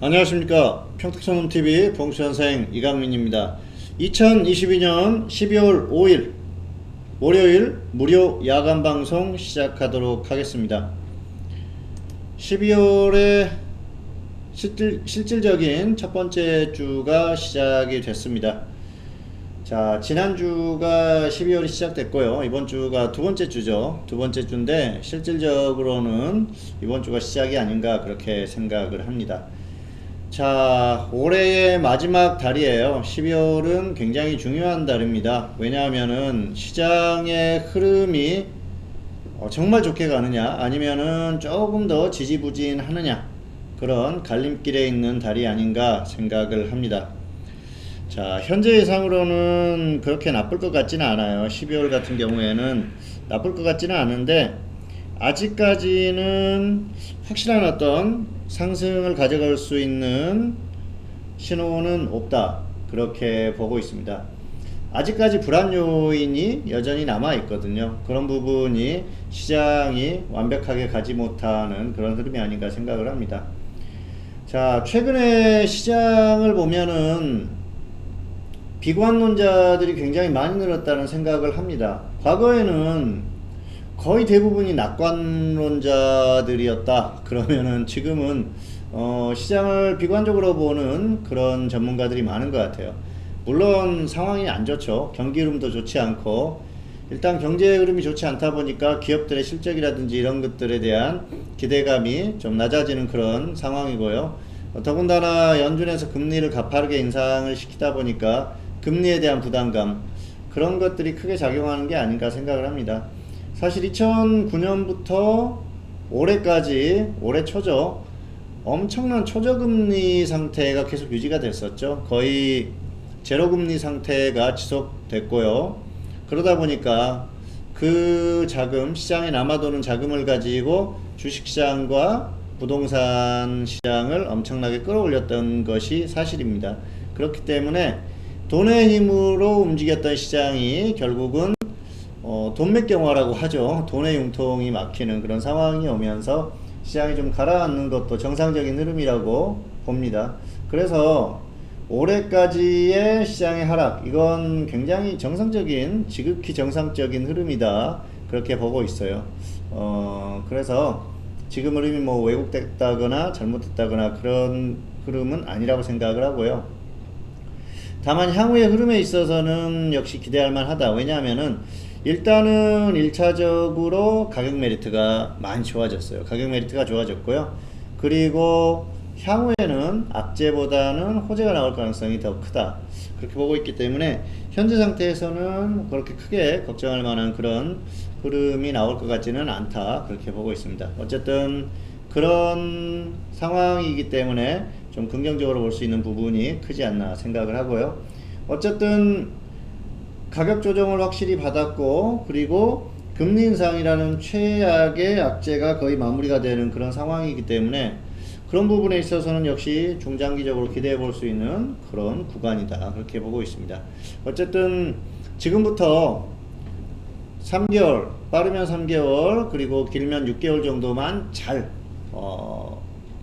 안녕하십니까. 평택천문TV 봉수현생 이강민입니다. 2022년 12월 5일 월요일 무료 야간방송 시작하도록 하겠습니다. 12월의 실질적인 첫 번째 주가 시작이 됐습니다. 자, 지난주가 12월이 시작됐고요. 이번 주가 두 번째 주죠. 두 번째 주인데 실질적으로는 이번 주가 시작이 아닌가 그렇게 생각을 합니다. 자, 올해의 마지막 달이에요. 12월은 굉장히 중요한 달입니다. 왜냐하면은 시장의 흐름이 정말 좋게 가느냐 아니면은 조금 더 지지부진하느냐 그런 갈림길에 있는 달이 아닌가 생각을 합니다. 자, 현재 예상으로는 그렇게 나쁠 것 같지는 않아요. 12월 같은 경우에는 나쁠 것 같지는 않은데 아직까지는 확실한 어떤 상승을 가져갈 수 있는 신호는 없다 그렇게 보고 있습니다. 아직까지 불안 요인이 여전히 남아 있거든요. 그런 부분이 시장이 완벽하게 가지 못하는 그런 흐름이 아닌가 생각을 합니다. 자, 최근에 시장을 보면은 비관론자들이 굉장히 많이 늘었다는 생각을 합니다. 과거에는 거의 대부분이 낙관론자들이었다 그러면은 지금은 시장을 비관적으로 보는 그런 전문가들이 많은 것 같아요. 물론 상황이 안 좋죠. 경기 흐름도 좋지 않고 일단 경제 흐름이 좋지 않다 보니까 기업들의 실적이라든지 이런 것들에 대한 기대감이 좀 낮아지는 그런 상황이고요. 더군다나 연준에서 금리를 가파르게 인상을 시키다 보니까 금리에 대한 부담감 그런 것들이 크게 작용하는 게 아닌가 생각을 합니다. 사실 2009년부터 올해까지 올해 초죠. 엄청난 초저금리 상태가 계속 유지가 됐었죠. 거의 제로금리 상태가 지속됐고요. 그러다 보니까 그 자금, 시장에 남아도는 자금을 가지고 주식시장과 부동산 시장을 엄청나게 끌어올렸던 것이 사실입니다. 그렇기 때문에 돈의 힘으로 움직였던 시장이 결국은 돈맥경화라고 하죠. 돈의 융통이 막히는 그런 상황이 오면서 시장이 좀 가라앉는 것도 정상적인 흐름이라고 봅니다. 그래서 올해까지의 시장의 하락 이건 굉장히 정상적인 지극히 정상적인 흐름이다 그렇게 보고 있어요. 그래서 지금 흐름이 뭐 왜곡됐다거나 잘못됐다거나 그런 흐름은 아니라고 생각을 하고요. 다만 향후의 흐름에 있어서는 역시 기대할 만하다. 왜냐하면은 일단은 1차적으로 가격 메리트가 많이 좋아졌어요. 가격 메리트가 좋아졌고요. 그리고 향후에는 악재보다는 호재가 나올 가능성이 더 크다. 그렇게 보고 있기 때문에 현재 상태에서는 그렇게 크게 걱정할 만한 그런 흐름이 나올 것 같지는 않다. 그렇게 보고 있습니다. 어쨌든 그런 상황이기 때문에 좀 긍정적으로 볼 수 있는 부분이 크지 않나 생각을 하고요. 어쨌든 가격 조정을 확실히 받았고 그리고 금리 인상이라는 최악의 악재가 거의 마무리가 되는 그런 상황이기 때문에 그런 부분에 있어서는 역시 중장기적으로 기대해 볼 수 있는 그런 구간이다 그렇게 보고 있습니다. 어쨌든 지금부터 3개월 빠르면 3개월 그리고 길면 6개월 정도만 잘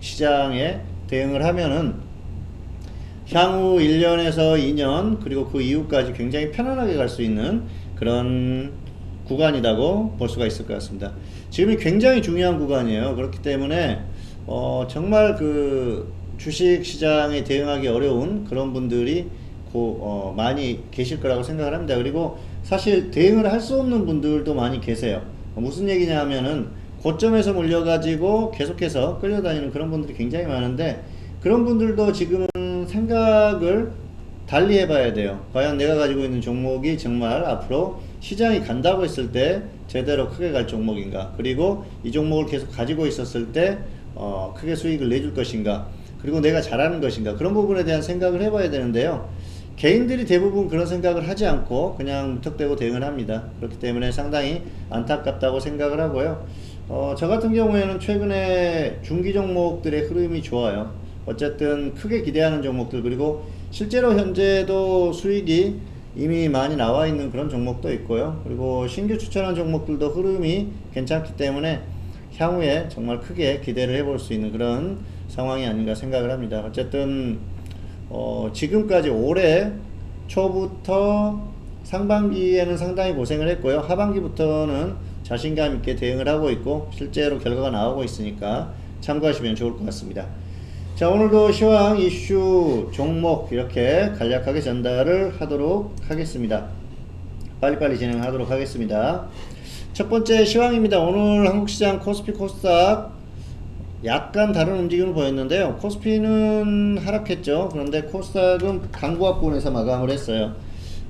시장에 대응을 하면은 향후 1년에서 2년 그리고 그 이후까지 굉장히 편안하게 갈 수 있는 그런 구간이라고 볼 수가 있을 것 같습니다. 지금이 굉장히 중요한 구간이에요. 그렇기 때문에 정말 그 주식 시장에 대응하기 어려운 그런 분들이 많이 계실 거라고 생각을 합니다. 그리고 사실 대응을 할 수 없는 분들도 많이 계세요. 무슨 얘기냐 하면은 고점에서 물려가지고 계속해서 끌려다니는 그런 분들이 굉장히 많은데 그런 분들도 지금은 생각을 달리 해봐야 돼요. 과연 내가 가지고 있는 종목이 정말 앞으로 시장이 간다고 했을 때 제대로 크게 갈 종목인가, 그리고 이 종목을 계속 가지고 있었을 때 크게 수익을 내줄 것인가, 그리고 내가 잘하는 것인가, 그런 부분에 대한 생각을 해봐야 되는데요. 개인들이 대부분 그런 생각을 하지 않고 그냥 무턱대고 대응을 합니다. 그렇기 때문에 상당히 안타깝다고 생각을 하고요. 저 같은 경우에는 최근에 중기 종목들의 흐름이 좋아요. 어쨌든 크게 기대하는 종목들, 그리고 실제로 현재도 수익이 이미 많이 나와 있는 그런 종목도 있고요. 그리고 신규 추천한 종목들도 흐름이 괜찮기 때문에 향후에 정말 크게 기대를 해볼 수 있는 그런 상황이 아닌가 생각을 합니다. 어쨌든 지금까지 올해 초부터 상반기에는 상당히 고생을 했고요. 하반기부터는 자신감 있게 대응을 하고 있고 실제로 결과가 나오고 있으니까 참고하시면 좋을 것 같습니다. 자, 오늘도 시황 이슈 종목 이렇게 간략하게 전달을 하도록 하겠습니다. 빨리빨리 진행하도록 하겠습니다. 첫 번째 시황입니다. 오늘 한국시장 코스피 코스닥 약간 다른 움직임을 보였는데요. 코스피는 하락했죠. 그런데 코스닥은 강보합권에서 마감을 했어요.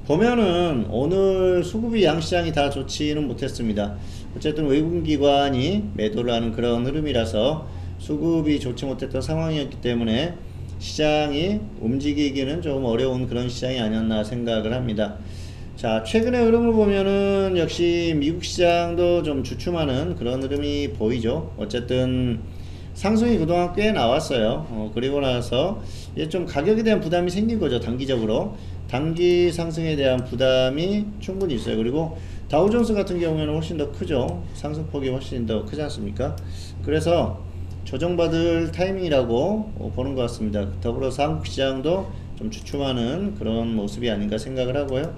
보면은 오늘 수급이 양시장이 다 좋지는 못했습니다. 어쨌든 외국기관이 매도를 하는 그런 흐름이라서 수급이 좋지 못했던 상황이었기 때문에 시장이 움직이기는 조금 어려운 그런 시장이 아니었나 생각을 합니다. 자, 최근의 흐름을 보면은 역시 미국 시장도 좀 주춤하는 그런 흐름이 보이죠. 어쨌든 상승이 그동안 꽤 나왔어요. 그리고 나서 이제 좀 가격에 대한 부담이 생긴 거죠. 단기적으로 단기 상승에 대한 부담이 충분히 있어요. 그리고 다우존스 같은 경우에는 훨씬 더 크죠. 상승폭이 훨씬 더 크지 않습니까? 그래서 조정받을 타이밍이라고 보는 것 같습니다. 더불어서 한국 시장도 좀 주춤하는 그런 모습이 아닌가 생각을 하고요.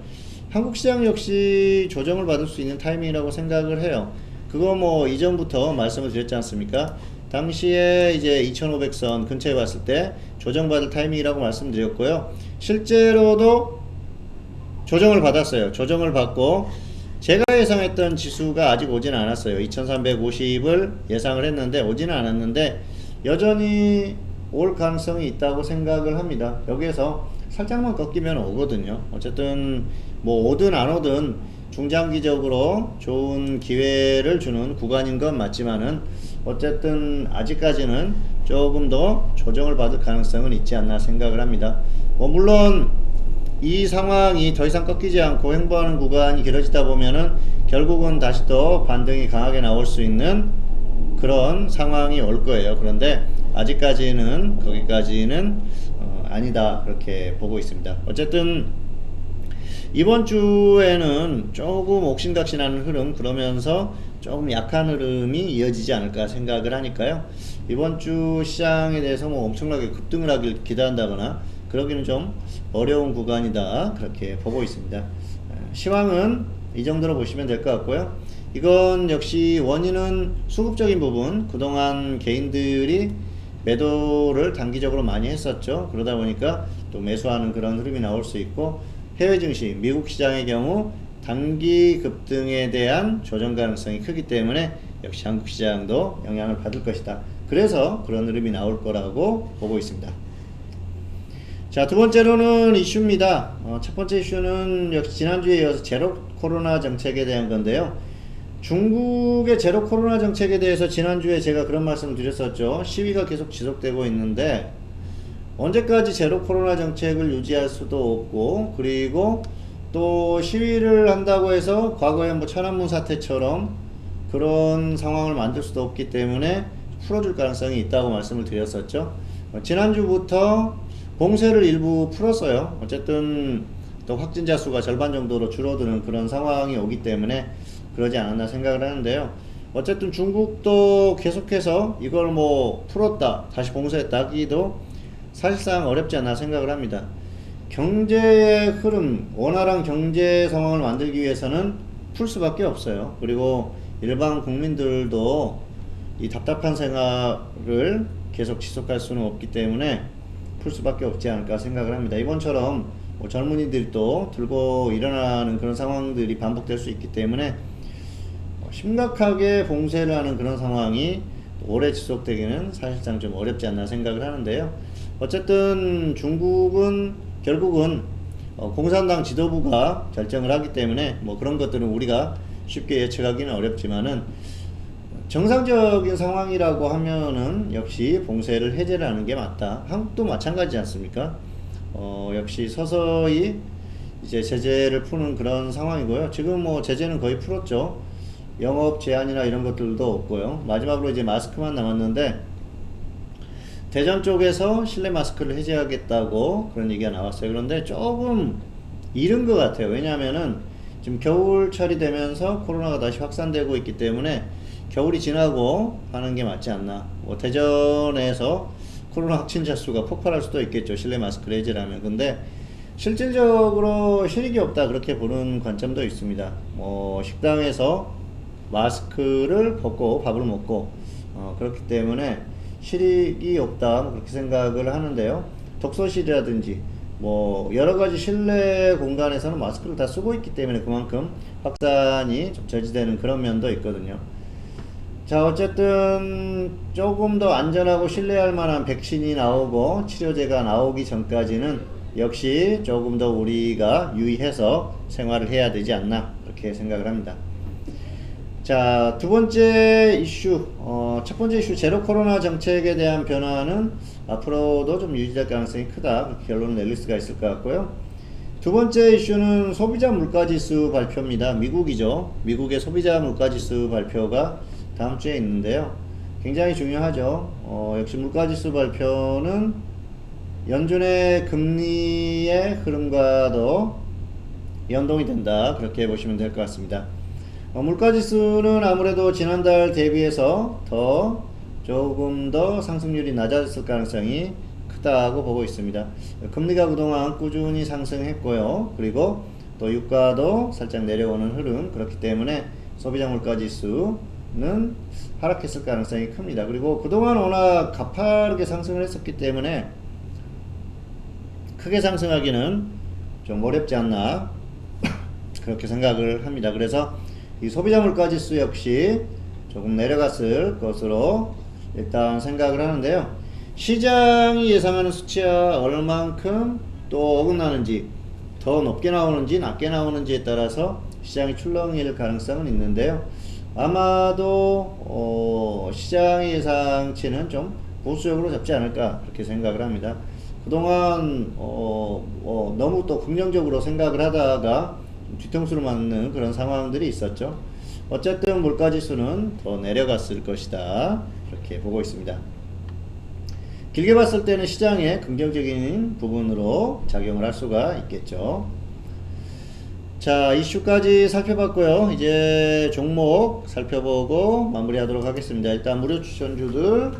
한국 시장 역시 조정을 받을 수 있는 타이밍이라고 생각을 해요. 그거 뭐 이전부터 말씀을 드렸지 않습니까? 당시에 이제 2500선 근처에 봤을 때 조정받을 타이밍이라고 말씀드렸고요. 실제로도 조정을 받았어요. 조정을 받고 제가 예상했던 지수가 아직 오진 않았어요. 2350을 예상을 했는데 오지는 않았는데 여전히 올 가능성이 있다고 생각을 합니다. 여기에서 살짝만 꺾이면 오거든요. 어쨌든 뭐 오든 안 오든 중장기적으로 좋은 기회를 주는 구간인 건 맞지만은 어쨌든 아직까지는 조금 더 조정을 받을 가능성은 있지 않나 생각을 합니다. 물론 이 상황이 더 이상 꺾이지 않고 횡보하는 구간이 길어지다 보면은 결국은 다시 또 반등이 강하게 나올 수 있는 그런 상황이 올 거예요. 그런데 아직까지는 거기까지는 아니다 그렇게 보고 있습니다. 어쨌든 이번 주에는 조금 옥신각신하는 흐름, 그러면서 조금 약한 흐름이 이어지지 않을까 생각을 하니까요. 이번 주 시장에 대해서 뭐 엄청나게 급등을 하길 기대한다거나 그러기는 좀 어려운 구간이다 그렇게 보고 있습니다. 시황은 이 정도로 보시면 될 것 같고요. 이건 역시 원인은 수급적인 부분, 그동안 개인들이 매도를 단기적으로 많이 했었죠. 그러다 보니까 또 매수하는 그런 흐름이 나올 수 있고, 해외 증시, 미국 시장의 경우 단기 급등에 대한 조정 가능성이 크기 때문에 역시 한국 시장도 영향을 받을 것이다. 그래서 그런 흐름이 나올 거라고 보고 있습니다. 자, 두 번째로는 이슈입니다. 첫 번째 이슈는 역시 지난주에 이어서 제로 코로나 정책에 대한 건데요. 중국의 제로 코로나 정책에 대해서 지난주에 제가 그런 말씀을 드렸었죠. 시위가 계속 지속되고 있는데 언제까지 제로 코로나 정책을 유지할 수도 없고, 그리고 또 시위를 한다고 해서 과거에 뭐 천안문 사태처럼 그런 상황을 만들 수도 없기 때문에 풀어줄 가능성이 있다고 말씀을 드렸었죠. 지난주부터 봉쇄를 일부 풀었어요. 어쨌든 또 확진자 수가 절반 정도로 줄어드는 그런 상황이 오기 때문에 그러지 않았나 생각을 하는데요. 어쨌든 중국도 계속해서 이걸 뭐 풀었다, 다시 봉쇄했다 하기도 사실상 어렵지 않나 생각을 합니다. 경제의 흐름, 원활한 경제 상황을 만들기 위해서는 풀 수밖에 없어요. 그리고 일반 국민들도 이 답답한 생활을 계속 지속할 수는 없기 때문에 풀 수밖에 없지 않을까 생각을 합니다. 이번처럼 뭐 젊은이들이 또 들고 일어나는 그런 상황들이 반복될 수 있기 때문에 심각하게 봉쇄를 하는 그런 상황이 오래 지속되기는 사실상 좀 어렵지 않나 생각을 하는데요. 어쨌든 중국은 결국은 공산당 지도부가 결정을 하기 때문에 뭐 그런 것들은 우리가 쉽게 예측하기는 어렵지만은 정상적인 상황이라고 하면은 역시 봉쇄를 해제를 하는 게 맞다. 한국도 마찬가지지 않습니까? 역시 서서히 이제 제재를 푸는 그런 상황이고요. 지금 뭐 제재는 거의 풀었죠. 영업 제한이나 이런 것들도 없고요. 마지막으로 이제 마스크만 남았는데 대전 쪽에서 실내 마스크를 해제하겠다고 그런 얘기가 나왔어요. 그런데 조금 이른 것 같아요. 왜냐하면은 지금 겨울철이 되면서 코로나가 다시 확산되고 있기 때문에 겨울이 지나고 하는 게 맞지 않나. 뭐 대전에서 코로나 확진자 수가 폭발할 수도 있겠죠. 실내 마스크를 해제하면. 근데 실질적으로 실익이 없다 그렇게 보는 관점도 있습니다. 뭐 식당에서 마스크를 벗고 밥을 먹고 그렇기 때문에 실익이 없다 뭐 그렇게 생각을 하는데요. 독서실이라든지 뭐 여러 가지 실내 공간에서는 마스크를 다 쓰고 있기 때문에 그만큼 확산이 좀 저지되는 그런 면도 있거든요. 자, 어쨌든 조금 더 안전하고 신뢰할 만한 백신이 나오고 치료제가 나오기 전까지는 역시 조금 더 우리가 유의해서 생활을 해야 되지 않나 그렇게 생각을 합니다. 자, 두 번째 이슈, 첫 번째 이슈 제로 코로나 정책에 대한 변화는 앞으로도 좀 유지될 가능성이 크다 그렇게 결론을 내릴 수가 있을 것 같고요. 두 번째 이슈는 소비자 물가지수 발표입니다. 미국이죠. 미국의 소비자 물가지수 발표가 다음 주에 있는데요. 굉장히 중요하죠. 역시 물가지수 발표는 연준의 금리의 흐름과도 연동이 된다 그렇게 보시면 될 것 같습니다. 물가지수는 아무래도 지난달 대비해서 조금 더 상승률이 낮아졌을 가능성이 크다고 보고 있습니다. 금리가 그동안 꾸준히 상승했고요. 그리고 또 유가도 살짝 내려오는 흐름 그렇기 때문에 소비자 물가지수는 하락했을 가능성이 큽니다. 그리고 그동안 워낙 가파르게 상승을 했었기 때문에 크게 상승하기는 좀 어렵지 않나 그렇게 생각을 합니다. 그래서 이 소비자 물가지수 역시 조금 내려갔을 것으로 일단 생각을 하는데요. 시장이 예상하는 수치와 얼만큼 또 어긋나는지 더 높게 나오는지 낮게 나오는지에 따라서 시장이 출렁일 가능성은 있는데요. 아마도 시장의 예상치는 좀 보수적으로 잡지 않을까 그렇게 생각을 합니다. 그동안 너무 또 긍정적으로 생각을 하다가 뒤통수를 맞는 그런 상황들이 있었죠. 어쨌든 물가지수는 더 내려갔을 것이다 이렇게 보고 있습니다. 길게 봤을 때는 시장의 긍정적인 부분으로 작용을 할 수가 있겠죠. 자, 이슈까지 살펴봤고요. 이제 종목 살펴보고 마무리하도록 하겠습니다. 일단 무료 추천주들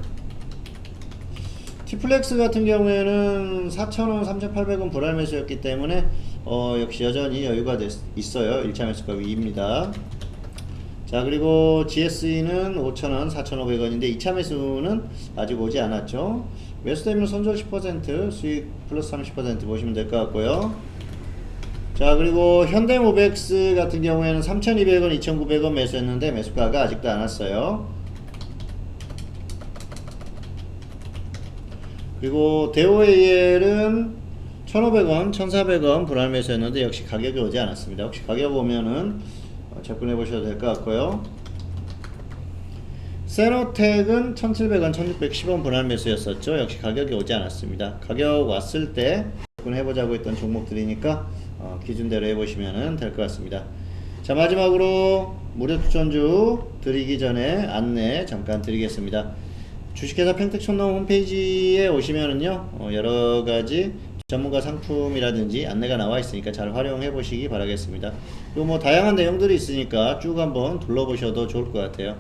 티플렉스 같은 경우에는 4,000원, 3,800원 불알 매수였기 때문에 역시 여전히 여유가 있어요. 1차 매수가 위입니다. 자, 그리고 GSE는 5,000원, 4,500원인데 2차 매수는 아직 오지 않았죠. 매수되면 손절 10%, 수익 플러스 30% 보시면 될 것 같고요. 자, 그리고 현대모백스 같은 경우에는 3,200원, 2,900원 매수했는데 매수가가 아직도 안 왔어요. 그리고 대우AL은 1,500원, 1,400원 불알 매수했는데 역시 가격이 오지 않았습니다. 혹시 가격 오면은 접근해 보셔도 될 것 같고요. 세노텍은 1,700원, 1,610원 분할 매수였었죠. 역시 가격이 오지 않았습니다. 가격 왔을 때 접근해 보자고 했던 종목들이니까 기준대로 해보시면 될 것 같습니다. 자, 마지막으로 무료 추천주 드리기 전에 안내 잠깐 드리겠습니다. 주식회사 팽택촌농 홈페이지에 오시면은요 여러가지 전문가 상품이라든지 안내가 나와 있으니까 잘 활용해 보시기 바라겠습니다. 그리고 뭐 다양한 내용들이 있으니까 쭉 한번 둘러보셔도 좋을 것 같아요.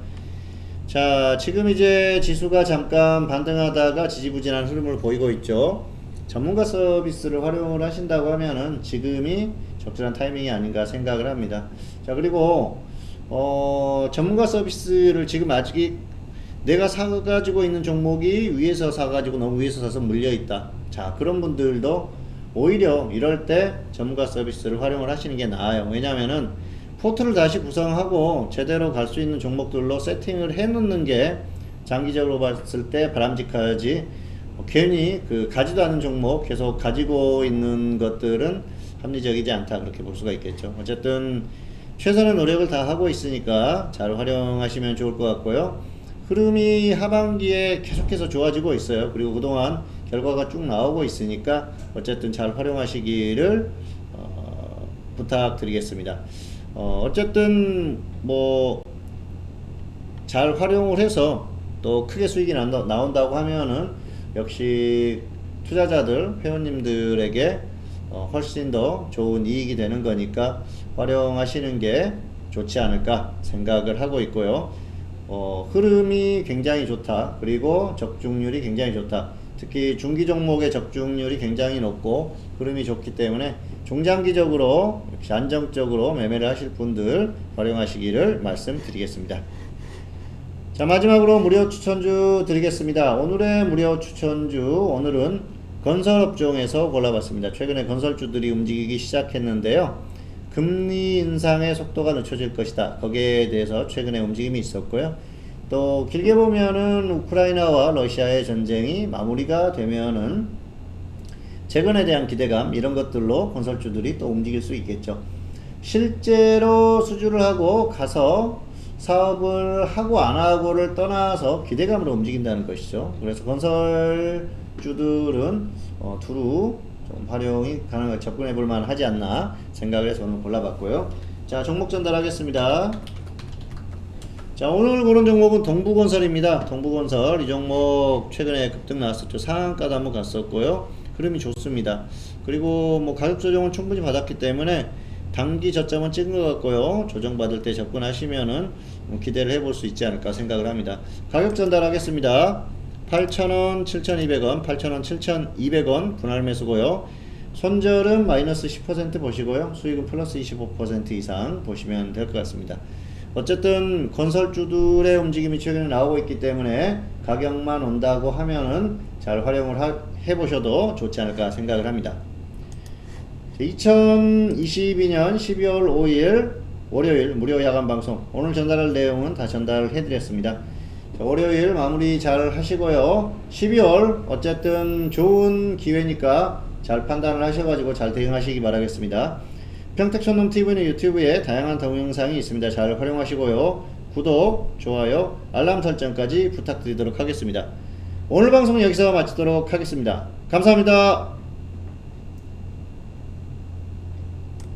자, 지금 이제 지수가 잠깐 반등하다가 지지부진한 흐름을 보이고 있죠. 전문가 서비스를 활용을 하신다고 하면은 지금이 적절한 타이밍이 아닌가 생각을 합니다. 자, 그리고 전문가 서비스를 지금 아직 내가 사가지고 있는 종목이 위에서 사가지고 너무 위에서 사서 물려있다. 자, 그런 분들도 오히려 이럴 때 전문가 서비스를 활용을 하시는 게 나아요. 왜냐면은 포트를 다시 구성하고 제대로 갈 수 있는 종목들로 세팅을 해 놓는 게 장기적으로 봤을 때 바람직하지, 괜히 가지도 않은 종목 계속 가지고 있는 것들은 합리적이지 않다 그렇게 볼 수가 있겠죠. 어쨌든 최선의 노력을 다 하고 있으니까 잘 활용하시면 좋을 것 같고요. 흐름이 하반기에 계속해서 좋아지고 있어요. 그리고 그동안 결과가 쭉 나오고 있으니까 어쨌든 잘 활용하시기를 부탁드리겠습니다. 어쨌든 뭐 잘 활용을 해서 또 크게 수익이 나온다고 하면은 역시 투자자들, 회원님들에게 훨씬 더 좋은 이익이 되는 거니까 활용하시는 게 좋지 않을까 생각을 하고 있고요. 흐름이 굉장히 좋다. 그리고 적중률이 굉장히 좋다. 특히 중기 종목의 적중률이 굉장히 높고 흐름이 좋기 때문에 중장기적으로 역시 안정적으로 매매를 하실 분들 활용하시기를 말씀드리겠습니다. 자, 마지막으로 무료 추천주 드리겠습니다. 오늘의 무료 추천주, 오늘은 건설업종에서 골라봤습니다. 최근에 건설주들이 움직이기 시작했는데요. 금리 인상의 속도가 늦춰질 것이다. 거기에 대해서 최근에 움직임이 있었고요. 또 길게 보면은 우크라이나와 러시아의 전쟁이 마무리가 되면은 재건에 대한 기대감, 이런 것들로 건설주들이 또 움직일 수 있겠죠. 실제로 수주를 하고 가서 사업을 하고 안 하고를 떠나서 기대감으로 움직인다는 것이죠. 그래서 건설주들은 두루 좀 활용이 가능하게 접근해 볼 만하지 않나 생각을 해서 오늘 골라봤고요. 자, 종목 전달하겠습니다. 자, 오늘 고른 종목은 동부건설입니다. 동부건설, 이 종목 최근에 급등 나왔었죠. 상한가도 한번 갔었고요. 흐름이 좋습니다. 그리고 뭐 가격 조정은 충분히 받았기 때문에 단기 저점은 찍은 것 같고요. 조정받을 때 접근하시면은 기대를 해볼 수 있지 않을까 생각을 합니다. 가격 전달하겠습니다. 8,000원, 7,200원, 8,000원, 7,200원 분할 매수고요. 손절은 마이너스 10% 보시고요. 수익은 플러스 25% 이상 보시면 될 것 같습니다. 어쨌든 건설주들의 움직임이 최근에 나오고 있기 때문에 가격만 온다고 하면은 잘 활용을 해보셔도 좋지 않을까 생각을 합니다. 2022년 12월 5일 월요일 무료 야간 방송, 오늘 전달할 내용은 다 전달을 해드렸습니다. 월요일 마무리 잘 하시고요. 12월 어쨌든 좋은 기회니까 잘 판단을 하셔가지고 잘 대응하시기 바라겠습니다. 평택촌놈TV는 유튜브에 다양한 동영상이 있습니다. 잘 활용하시고요. 구독, 좋아요, 알람 설정까지 부탁드리도록 하겠습니다. 오늘 방송 여기서 마치도록 하겠습니다. 감사합니다.